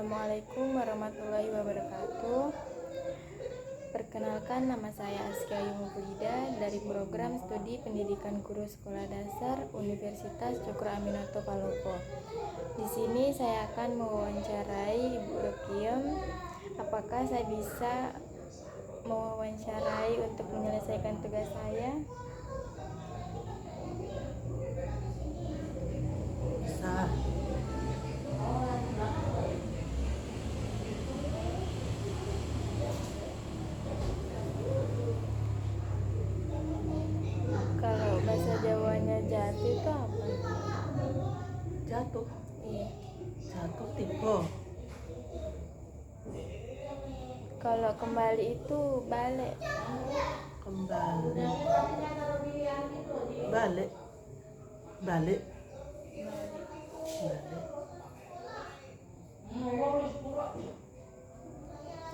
Assalamualaikum warahmatullahi wabarakatuh. Perkenalkan, nama saya Askia Yumufrida dari program studi pendidikan guru sekolah dasar Universitas Cokro Aminoto Palopo. Di sini saya akan mewawancarai Ibu Rokiem. Apakah saya bisa mewawancarai untuk menyelesaikan tugas saya? Bisa. Kalau bahasa Jawanya jatuh itu apa? Jatuh. Iya. Jatuh tiba. Kalau kembali itu balik. Kembali. Balik. Balik.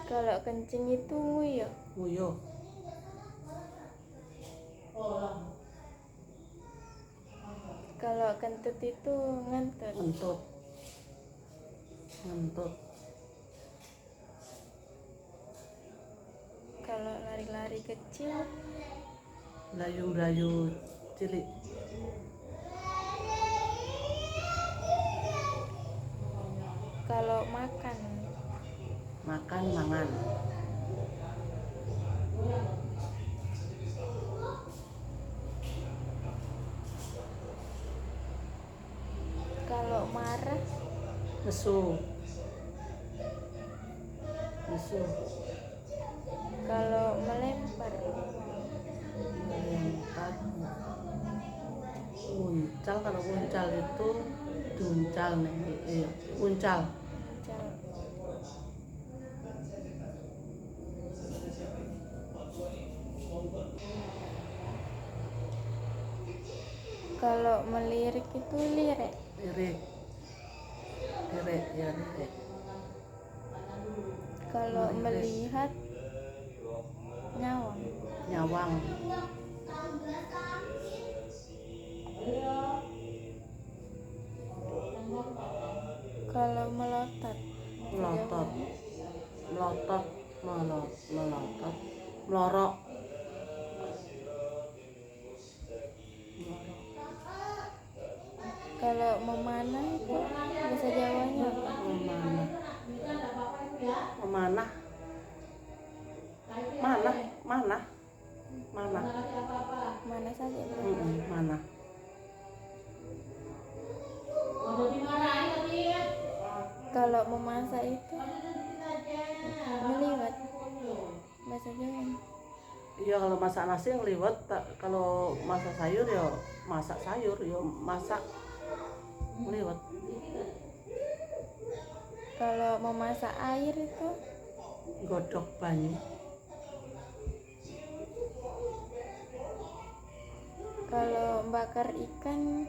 Kalau kencing itu nguyuh. Nguyuh. Kalau kentut itu ngentut. Ngentut. Ngentut. Kalau lari-lari kecil, Layu-layu cilik. kalau makan, Makan mangan. kalau marah, Nesu. Nesu. kalau melempar, Melempar. Uncal. Kalau uncal itu duncal nih. Uncal. cal- kalau melirik itu lirik, Lirik. Lirik ya lirik. kalau Melirik. melihat nyawang, Nyawang. kalau melotot, Melotot. Melotot. Melotot. Melorok. kalau memanah itu bahasa Jawanya apa? Memanah. Memanah. Manah. Manah. Manah. Mana saja? Manah. Kalau memasak itu meliwat, bahasa Jawanya. Iya, kalau masak nasi ngeliwat. Kalau masak sayur ya masak sayur ya masak ngeliwat. Kalau memasak air itu Godok banyu. kalau bakar ikan,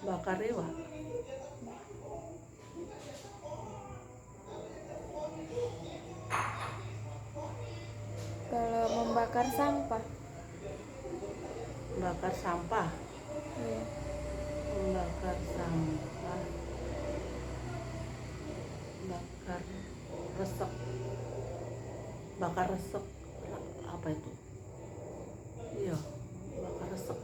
Bakar iwak. kalau membakar sampah, Bakar sampah. iya. Bakar sampah. Bakar resek. Bakar resek. Apa itu? Iya, bakar resek.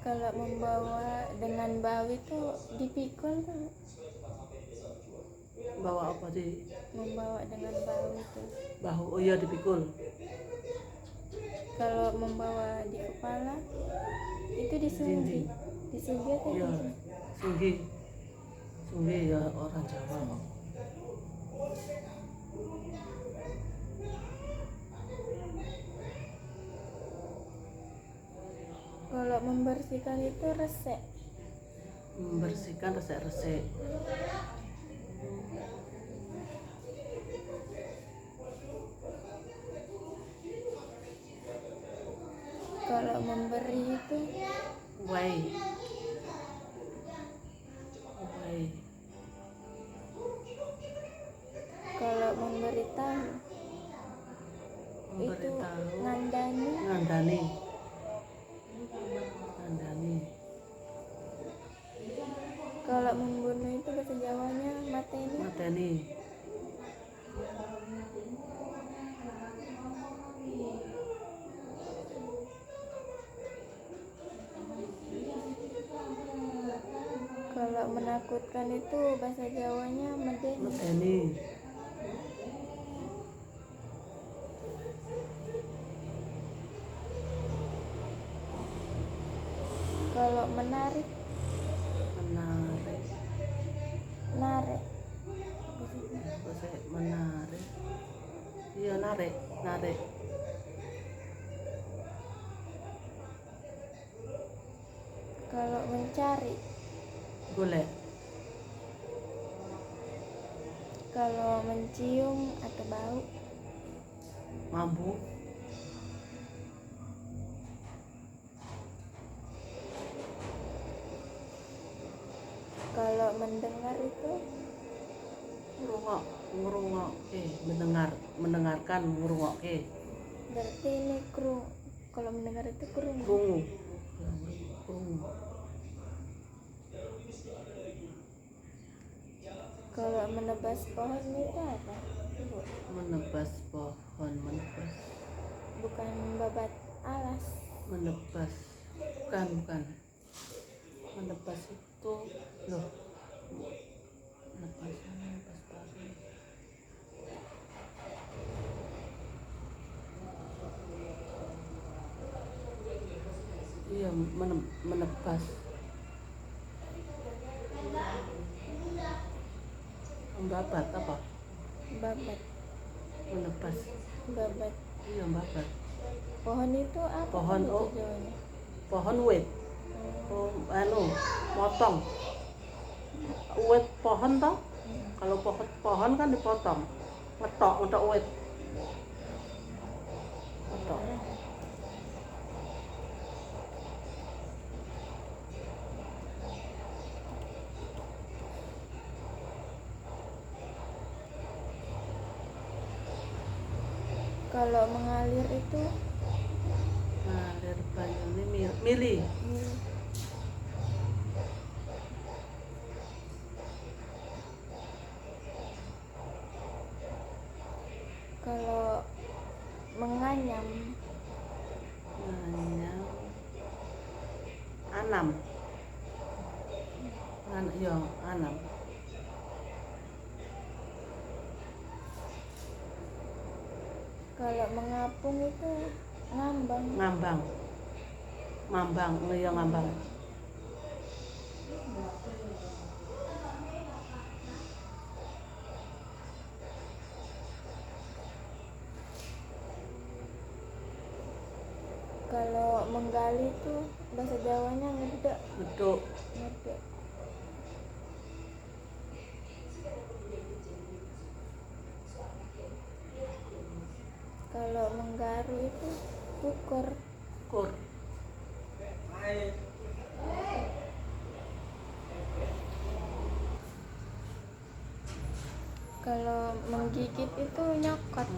Kalau membawa dengan bau itu dipikul tuh, Bawa apa di membawa dengan bau itu. bahu? Oh iya, dipikul. Kalau membawa di kepala itu disunggi, disunggi atau Iya, disunggi? sunggi. Sunggi ya orang Jawa kok. Kalau membersihkan itu resek, Membersihkan resek-resek. kalau memberi itu Wai. Wai. kalau memberitahu itu tahu. ngandani. Ngandani. Ngandani. Kalau membunuh itu bahasa Jawanya mateni. Mateni. Kalau menakutkan itu bahasa Jawanya medeni. Medeni. Kalau menarik, Menarik. narik. Bahasa menarik. Iya, narik, narik. Kalau mencari, Golek. kalau mencium atau bau, Mambu. kalau mendengar itu Ngrungokke, mendengarkan, ngrungokke. berarti ini krung. Kalau mendengar itu krung. Krungu. Krungu. Kalau menebas pohon itu apa? Ibu? Menebas pohon, menebas. Bukan babat alas. Menebas. Bukan. Menebas itu loh. Menebas pohon. Iya, menebas. Membabat apa? Babat. Menebas. Babat. Iya, membabat. Pohon itu apa? Pohon, bahasa oh. Jawanya? Pohon wit. Oh, motong. Wit pohon toh? Kalau pohon kan dipotong. Ngetok wit. Ngetok. Kalau mengalir itu Ngalir banyu ini mili. kalau menganyam Anam. Anam. kalau mengapung itu ngambang. Ngambang, ngambang. Kalau menggali itu bahasa Jawanya ngedek. Ngeduk. Kalau menggaru itu ukur. Kalau menggigit itu nyokot.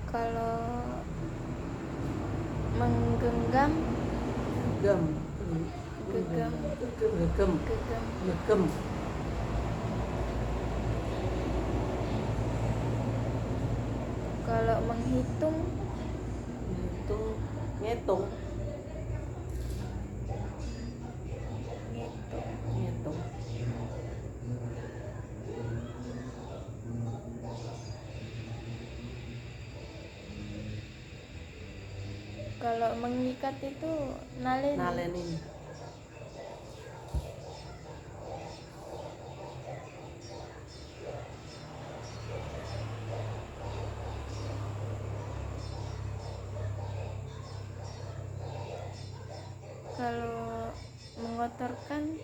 Kalau menggenggam Gegem. Kalau menghitung Ngitung. Kalau mengikat itu naleni. Kalau mengotorkan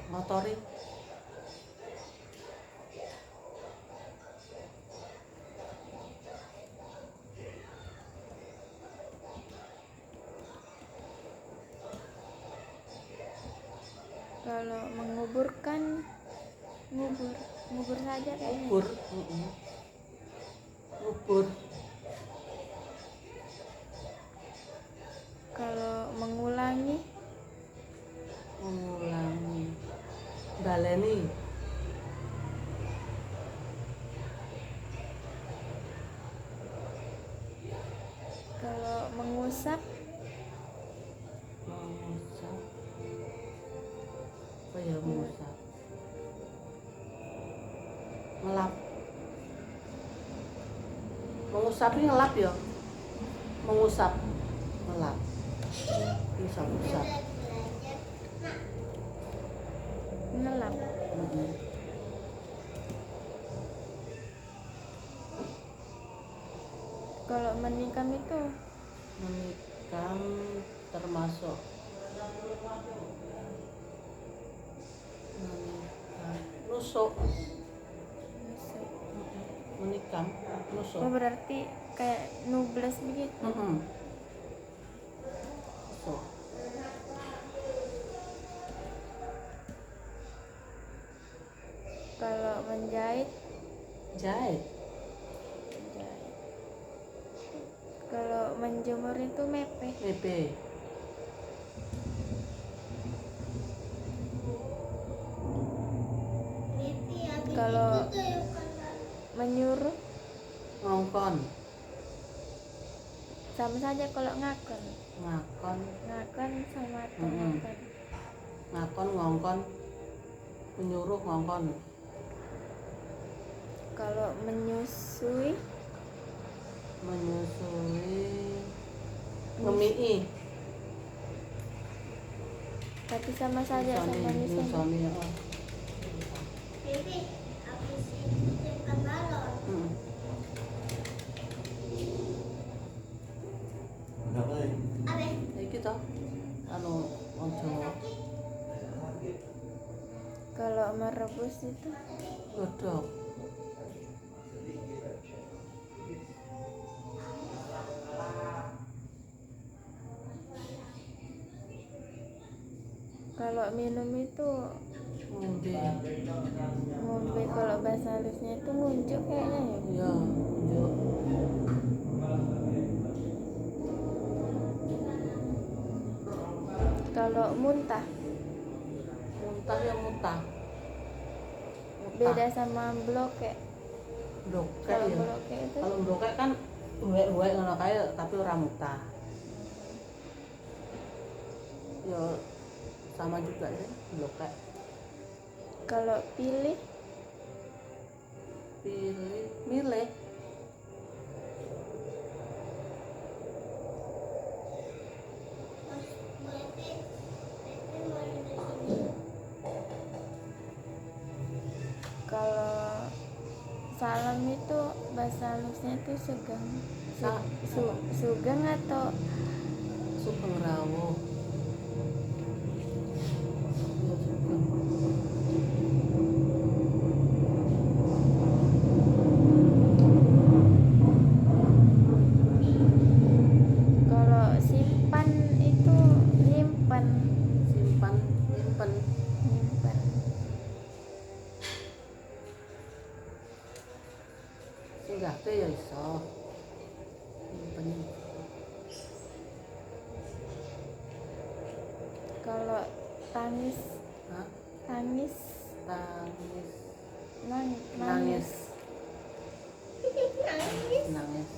Motori. kalau menguburkan ngubur. Ngubur saja kayaknya. Ngubur. Ngubur. Kalau mengulangi, baleni. kalau mengusap, Mengusap. Apa ya mengusap? Ngelap. Mengusap ini ngelap ya. Mengusap, ngelap. Usap. ngelap. Kalau menikam itu Menikam termasuk nusuk. nusuk. Menikam, nusuk. Oh, berarti kayak nubles begitu. Nusuk. Kalau menjahit, Jahit. menjahit. Kalau menjemur itu mepeh. Mepe. Kalau menyuruh Ngongkon. sama saja. Kalau ngakon sama ngakon. Ngakon, ngongkon. Menyuruh, ngongkon. Kalau menyusui, Ngemii. tapi sama saja sama nyusui. Nyusoni, ya. Iki toh ojo Kalau merebus itu godhog. kalau minum itu Ngombe. kalau bahasa halusnya itu ngunjuk kayaknya ya. Iya, njuk. Kalau muntah Ya muntah. beda sama bloke. Blokek Kalau ya. bloke itu Kalau blokek kan uwek-uwek ngono kae tapi ora muntah. Ya sama juga ya, blokek. kalau milih Milih. kalau salam itu bahasa halusnya itu sugeng. Sugeng atau Sugeng rawuh. Ya sugeng. kalau simpan itu nyimpen. Simpan, nyimpen. Singgah teh ya iso. Nyimpen. Kalau tangis Hah? tangis Tangis. nangis Nangis. Nangis.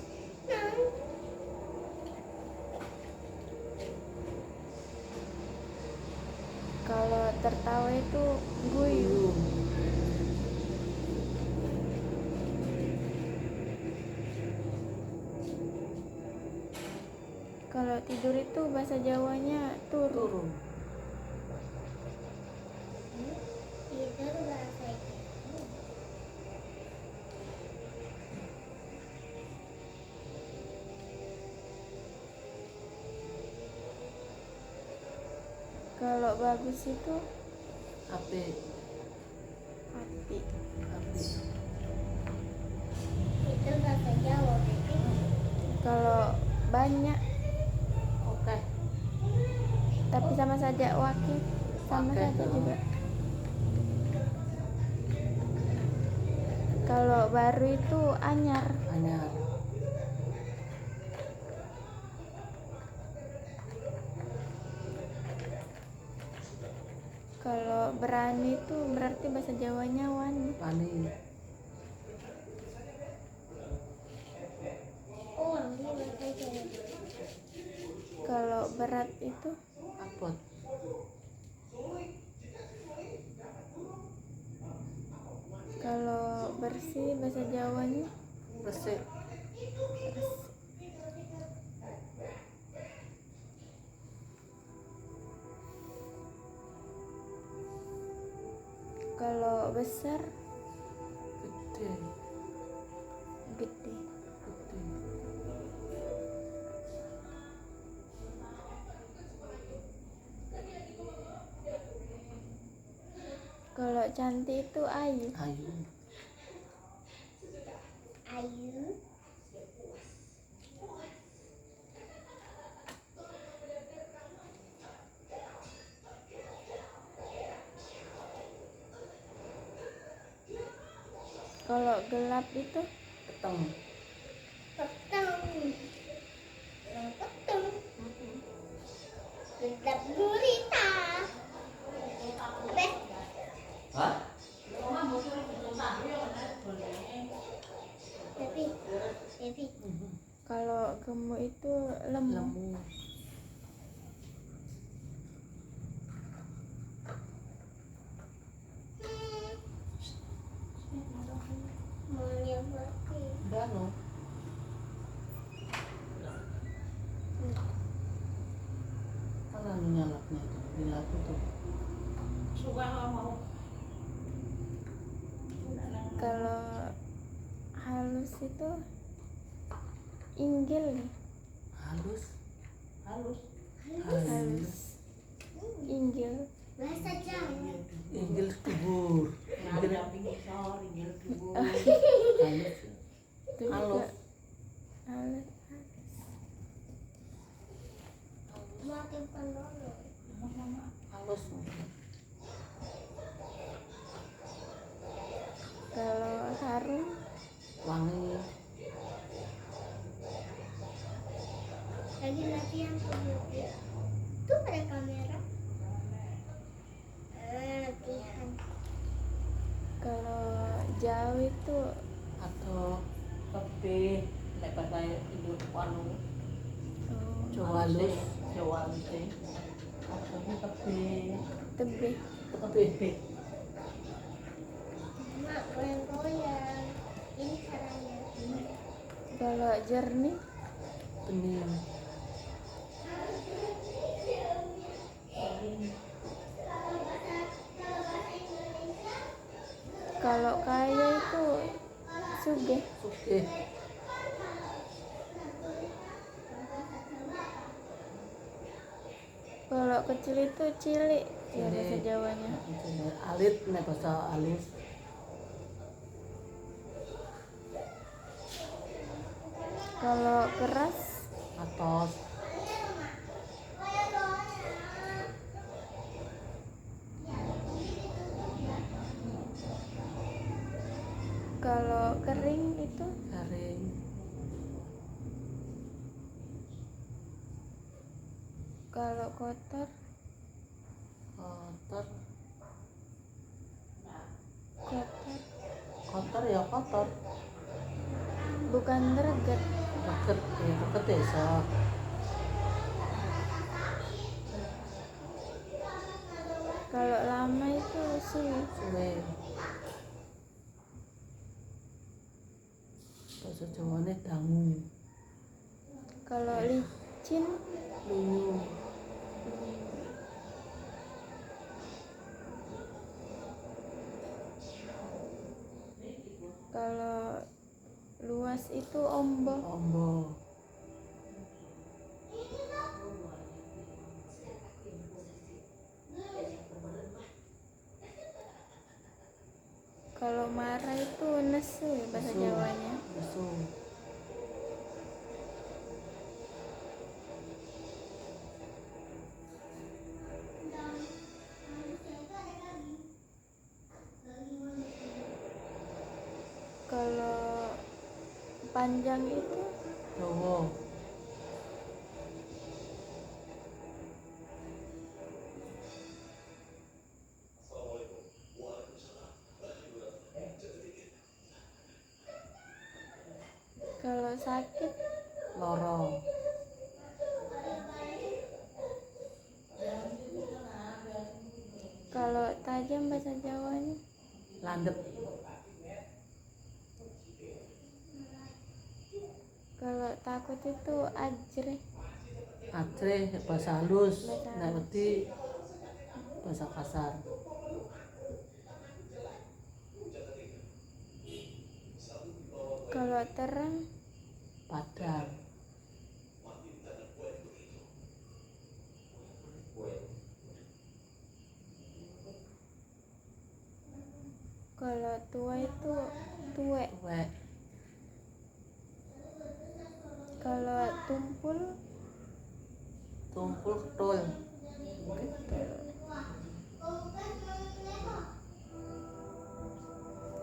Kalau tertawa itu guyu. Kalau tidur itu bahasa Jawanya turu. Turun. Kalau bagus itu Api. api. Itu bahasa Jawa, Bebe. Kalau banyak Oke. tapi sama saja wakil sama Wakil. saja juga. Kalau baru itu anyar. Anyar. Kalau berani itu berarti bahasa Jawanya wani. Wani. Oh, ini bahasa Jawa. Kalau berat itu Abot. kalau bersih bahasa Jawanya Resik. kalau besar Gede. gede. Gede. Kalau cantik itu ayu. Ayu. Ayu. Kalau gelap itu Peteng. Peteng. Peteng. Gelap gurita. Beh. Hah? Devi. kalau gemuk itu lemu. Lemu. Maunya berarti. Udah no. Kalau nyalapnya tuh, dilap itu. Kalau halus itu inggil nih. Halus. Halus. Halus inggil. Bahasa Jawa. Inggil kubur. Inggil. Halus. Itu juga Halus. halus. Makin pendolo. Halus. Kalau harum Wangi. Lagi latihan tubuh. Tuh ada kamera. Latihan. kalau jauh itu Atau lebih lebar kayak hidup wanu. oh, Jawa halus. Jawa halus. Atau lebih. tebih. Lebih. Mak goyang-goyang. Ini caranya. Kalau jernih Bening. kalau kaya itu sugih. Sugih. Kalau kecil itu cilik ya Cilik. bahasa Jawanya. Alit nek bahasa alis. Kalau keras Atos. kalau kering itu Garing. kalau kotor Kotor. kotor Kotor ya kotor. bukan greget. Deket ya deket desa. Kalau lama itu suwi. Suwe. Bahasa Jawane dangu. Kalau licin Lunyu. kalau luas itu ombo. Ombo. Kalau marah itu nesu ya bahasa Nesu. Jawanya. Nesu. panjang itu dawa. kalau sakit Loro. kalau tajam bahasa Jawanya Landep. kalau takut itu ajreh Ajreh bahasa halus. Bahasa Nek wedi bahasa kasar. kalau terang Padang. kalau tua itu tuwek Tuwek. kalau tumpul Tumpul ketul.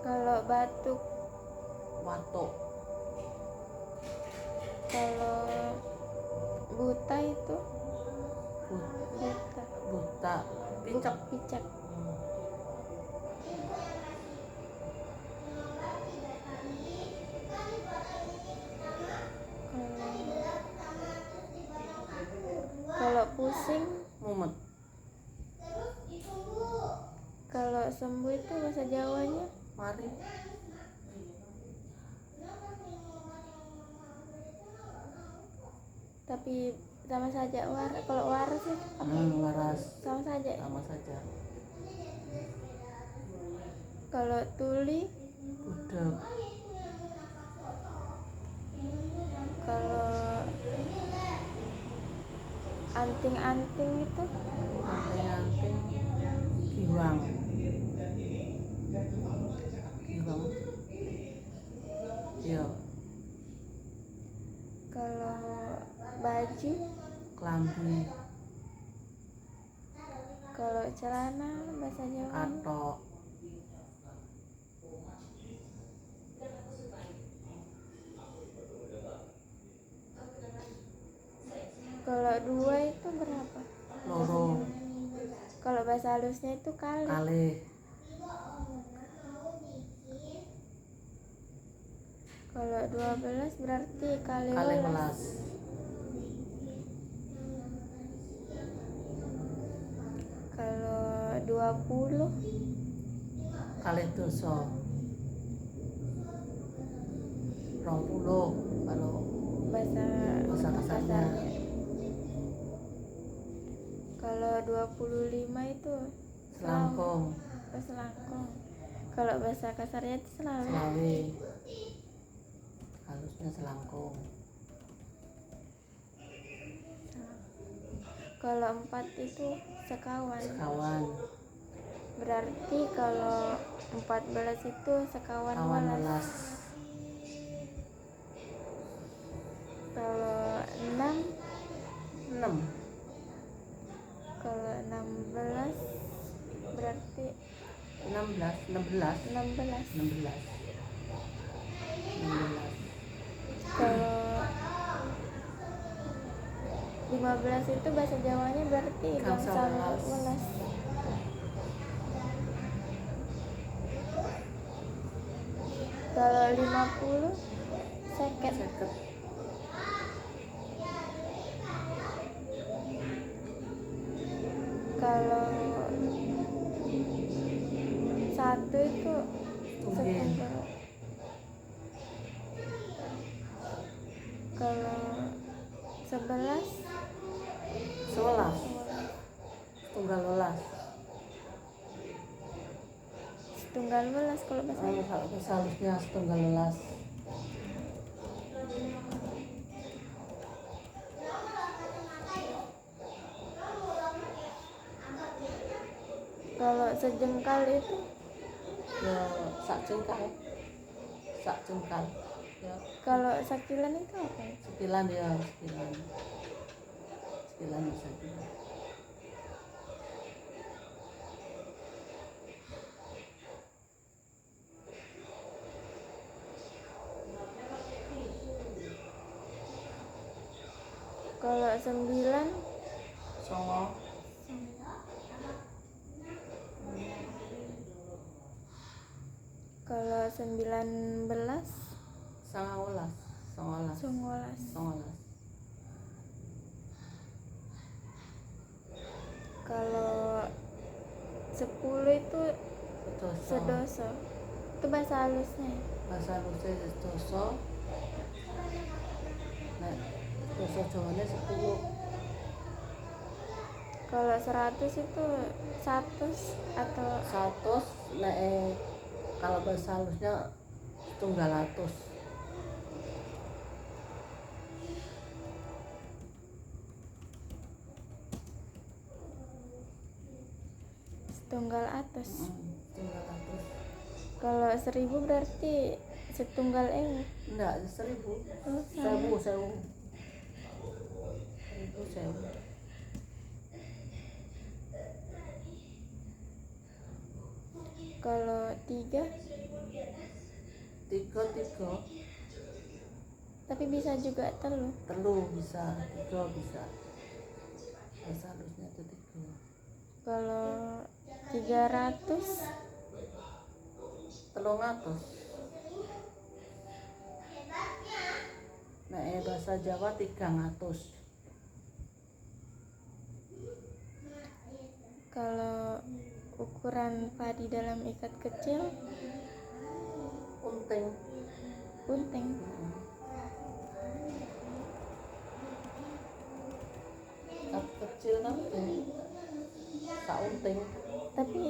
kalau batuk Watuk. kalau buta itu But- buta Buta. Picek. picek kalau pusing Mumet. kalau sembuh itu bahasa Jawanya Mari. tapi sama saja kalau waras itu Waras. sama saja Sama saja. kalau tuli Budeg. kalau anting-anting itu Anting-anting. Giwang. Giwang. Iya. kalau baju Klambi. kalau celana bahasa Jawa Katok. kalau dua itu berapa Loro. kalau bahasa halusnya itu kali Kalih. kalau 12 berarti kali Kalih 12 welas. kalau 20 Kalih dosa. 20 kalau bahasa bahasa kasarnya. kalau 25 itu Selangkung. selangkung kalau bahasa kasarnya itu selalu Selawe. Halusnya selangkung. kalau 4 itu sekawan Sekawan. berarti kalau 14 itu sekawan Kawan welas welas. kalau 6 6. kalau 16 berarti 16. 16 16. kalau 15 itu bahasa Jawanya berarti Gangsal gangsal welas. welas kalau 50 seket Seket. kalau 1 itu Tunggen. setunggal kalau 11 11. Tunggal welas. setunggal welas kalau bahasa Bahasa halusnya setunggal welas. kalau sejengkal itu Ya sak jengkal. Sak jengkal. Ya kalau sakilan itu apa ya? sekilan ya sekilan. Sekilan bisa juga. Kalau 9, songo, kalau 19, sangawelas, songolas, 19. songolas, Kalau 10 itu sedoso, sedoso. Itu bahasa halusnya. bahasa halusnya sedoso, nek sedoso Jawane 10, Kalau 100 itu 100 atau 100, nek kalau bahasa halusnya 100. setunggal atus. 100. Kalau 1000 berarti setunggal ewu. Enggak, 1000. Oh, Sewu, sama. sewu. 1000, sewu. Kalau 3, 3, tapi bisa juga telu. telu bisa, 3 bisa. Bahasa halusnya itu 3. Kalau 300, 300. Nah, bahasa Jawa 300. kalau ukuran padi dalam ikat kecil, Unting. unting. Ikat kecil kan tak unting. Tapi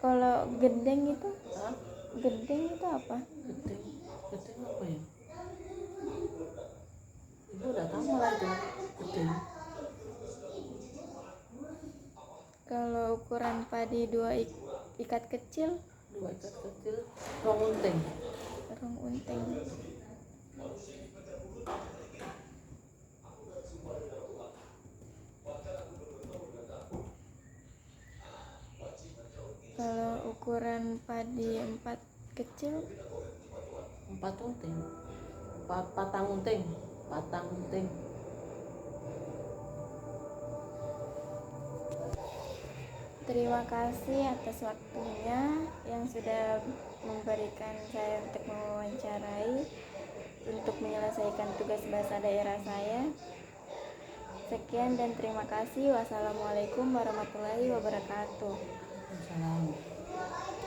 kalau gedeng itu, Hah? gedeng itu apa? Gedeng. Gedeng apa ya? Ibu udah tahu malah itu gedeng. Kalau ukuran padi 2 ikat kecil, 2 ikat kecil, rong unting. rong unting. Kalau ukuran padi 4 kecil, 4 unting. Patang unting. Patang unting. terima kasih atas waktunya yang sudah memberikan saya untuk mewawancarai untuk menyelesaikan tugas bahasa daerah saya. Sekian dan terima kasih. Wassalamualaikum warahmatullahi wabarakatuh. Salam.